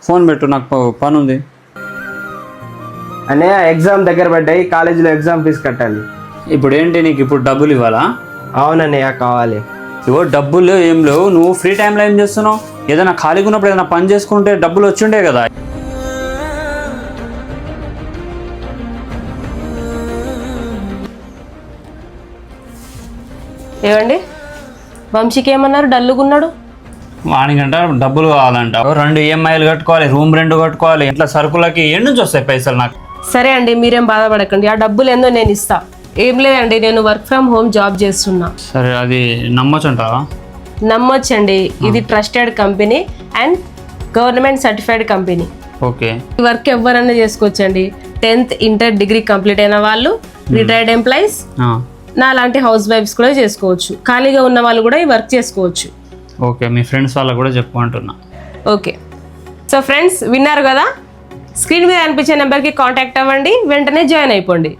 Phone పెట్టు, నాకు పని ఉంది. అనే ఎగ్జామ్ దగ్గర పడ్డాయి, కాలేజీలో ఎగ్జామ్ ఫీజు కట్టాలి. ఇప్పుడు ఏంటి, నీకు ఇప్పుడు డబ్బులు ఇవ్వాలా? అవునన్నయ్య కావాలి. ఇవో డబ్బులు ఏం లేవు. నువ్వు ఫ్రీ టైంలో ఏం చేస్తున్నావు? ఏదైనా ఖాళీగా ఉన్నప్పుడు ఏదైనా పని చేసుకుంటే డబ్బులు వచ్చిండే కదా. ఏవండి, వంశీకి ఏమన్నారు? డల్లుగున్నాడు. వానికంట డబ్బులు కావాలంట. 2 EMIలు కట్టుకోవాలి, రూమ్ రెంట్ కట్టుకోవాలి, ఇంట్లో సరుకులకి ఏం నుంచి వస్తాయి పైసలు నాకు? సరే అండి, మీరేం బాధపడకండి, ఆ డబ్బులు ఏందో నేను ఇస్తా. ఏం లేదండి, నేను వర్క్ ఫ్రమ్ హోమ్ జాబ్ చేస్తున్నా. సరే, అది నమ్మొచ్చంటావా? నమ్మొచ్చండి, ఇది trusted company and government certified company. Okay. ఈ వర్క్ ఎవరైనా చేసుకోవచ్చండి. 10th ఇంటర్ డిగ్రీ కంప్లీట్ అయిన వాళ్ళు, రిటైర్డ్ ఎంప్లాయీస్, నా లాంటి హౌస్ వైఫ్స్ కూడా చేసుకోవచ్చు. ఖాళీగా ఉన్న వాళ్ళు కూడా ఈ వర్క్ చేసుకోవచ్చు. ఓకే, మీ ఫ్రెండ్స్ వాళ్ళకు కూడా చెప్పుకుంటున్నా. ఓకే, సో ఫ్రెండ్స్ విన్నారు కదా, స్క్రీన్ మీద అనిపించే నెంబర్కి కాంటాక్ట్ అవ్వండి, వెంటనే జాయిన్ అయిపోండి.